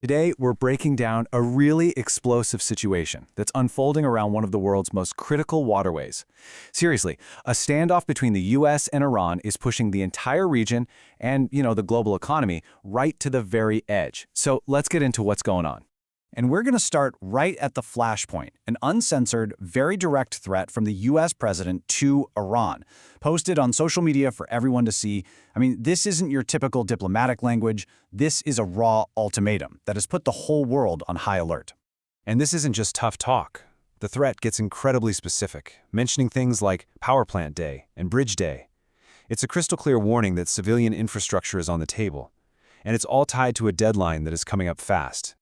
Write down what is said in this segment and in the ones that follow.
Today, we're breaking down a really explosive situation that's unfolding around one of the world's most critical waterways. Seriously, a standoff between the US and Iran is pushing the entire region and, the global economy right to the very edge. So let's get into what's going on. And we're going to start right at the flashpoint, an uncensored, very direct threat from the US president to Iran, posted on social media for everyone to see. This isn't your typical diplomatic language. This is a raw ultimatum that has put the whole world on high alert. And this isn't just tough talk. The threat gets incredibly specific, mentioning things like power plant day and bridge day. It's a crystal clear warning that civilian infrastructure is on the table, and it's all tied to a deadline that is coming up fast.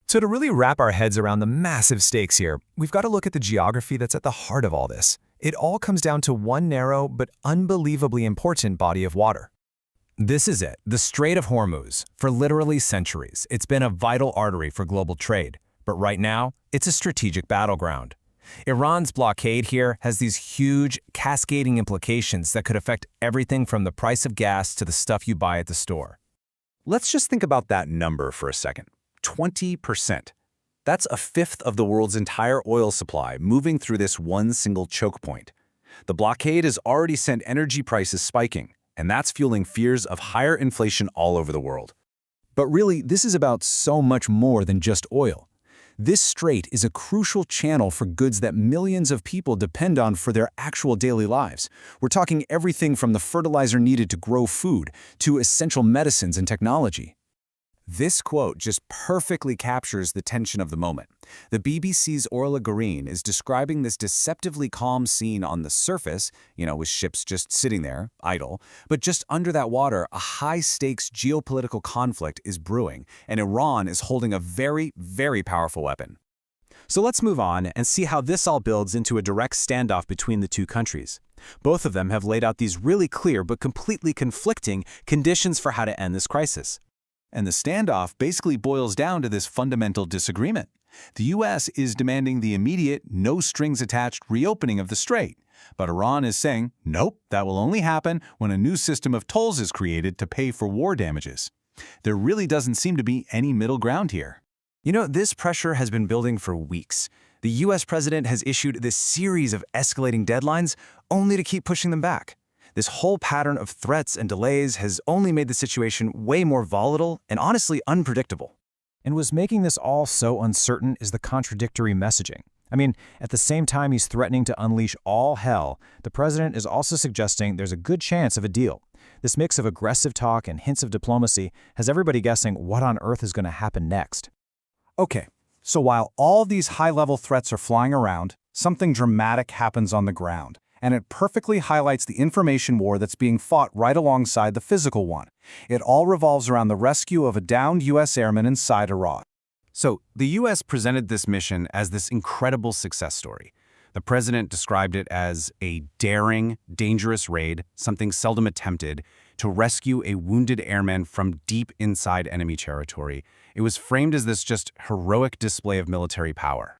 So to really wrap our heads around the massive stakes here, we've got to look at the geography that's at the heart of all this. It all comes down to one narrow but unbelievably important body of water. This is it, the Strait of Hormuz. For literally centuries, it's been a vital artery for global trade. But right now, it's a strategic battleground. Iran's blockade here has these huge, cascading implications that could affect everything from the price of gas to the stuff you buy at the store. Let's just think about that number for a second. 20%. That's a fifth of the world's entire oil supply moving through this one single choke point. The blockade has already sent energy prices spiking, and that's fueling fears of higher inflation all over the world. But really, this is about so much more than just oil. This strait is a crucial channel for goods that millions of people depend on for their actual daily lives. We're talking everything from the fertilizer needed to grow food to essential medicines and technology. This quote just perfectly captures the tension of the moment. The BBC's Orla Green is describing this deceptively calm scene on the surface, with ships just sitting there, idle. But just under that water, a high-stakes geopolitical conflict is brewing, and Iran is holding a very, very powerful weapon. So let's move on and see how this all builds into a direct standoff between the two countries. Both of them have laid out these really clear but completely conflicting conditions for how to end this crisis. And the standoff basically boils down to this fundamental disagreement. The U.S. is demanding the immediate, no-strings-attached reopening of the strait. But Iran is saying, nope, that will only happen when a new system of tolls is created to pay for war damages. There really doesn't seem to be any middle ground here. This pressure has been building for weeks. The U.S. president has issued this series of escalating deadlines only to keep pushing them back. This whole pattern of threats and delays has only made the situation way more volatile and honestly unpredictable. And what's making this all so uncertain is the contradictory messaging. At the same time he's threatening to unleash all hell, the president is also suggesting there's a good chance of a deal. This mix of aggressive talk and hints of diplomacy has everybody guessing what on earth is going to happen next. Okay, so while all these high-level threats are flying around, something dramatic happens on the ground. And it perfectly highlights the information war that's being fought right alongside the physical one. It all revolves around the rescue of a downed U.S. airman inside Iraq. So, the U.S. presented this mission as this incredible success story. The president described it as a daring, dangerous raid, something seldom attempted, to rescue a wounded airman from deep inside enemy territory. It was framed as this just heroic display of military power.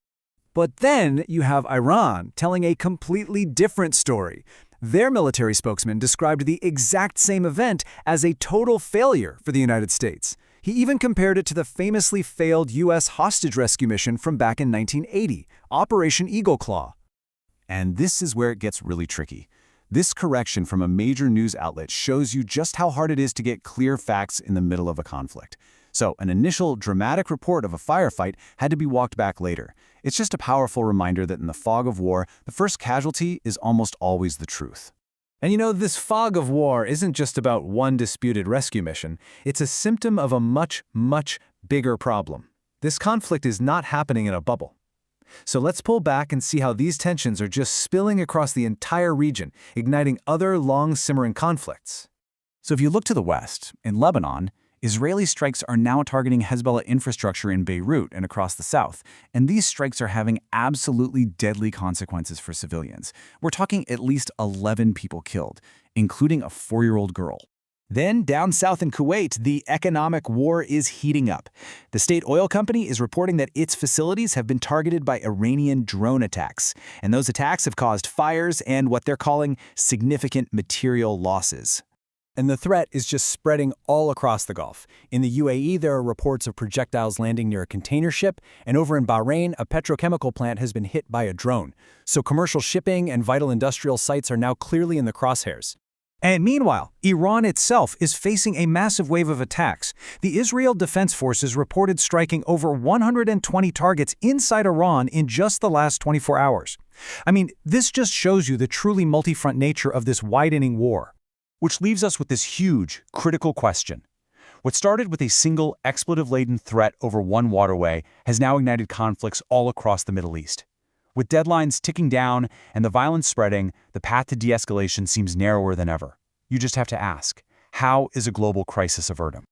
But then you have Iran telling a completely different story. Their military spokesman described the exact same event as a total failure for the United States. He even compared it to the famously failed U.S. hostage rescue mission from back in 1980, Operation Eagle Claw. And this is where it gets really tricky. This correction from a major news outlet shows you just how hard it is to get clear facts in the middle of a conflict. So, an initial dramatic report of a firefight had to be walked back later. It's just a powerful reminder that in the fog of war, the first casualty is almost always the truth. And this fog of war isn't just about one disputed rescue mission. It's a symptom of a much, much bigger problem. This conflict is not happening in a bubble. So let's pull back and see how these tensions are just spilling across the entire region, igniting other long-simmering conflicts. So if you look to the west, in Lebanon, Israeli strikes are now targeting Hezbollah infrastructure in Beirut and across the south, and these strikes are having absolutely deadly consequences for civilians. We're talking at least 11 people killed, including a 4-year-old girl. Then, down south in Kuwait, the economic war is heating up. The state oil company is reporting that its facilities have been targeted by Iranian drone attacks, and those attacks have caused fires and what they're calling significant material losses. And the threat is just spreading all across the Gulf. In the UAE, there are reports of projectiles landing near a container ship, and over in Bahrain, a petrochemical plant has been hit by a drone. So commercial shipping and vital industrial sites are now clearly in the crosshairs. And meanwhile, Iran itself is facing a massive wave of attacks. The Israel Defense Forces reported striking over 120 targets inside Iran in just the last 24 hours. I mean, this just shows you the truly multi-front nature of this widening war. Which leaves us with this huge, critical question. What started with a single expletive-laden threat over one waterway has now ignited conflicts all across the Middle East. With deadlines ticking down and the violence spreading, the path to de-escalation seems narrower than ever. You just have to ask, how is a global crisis averted?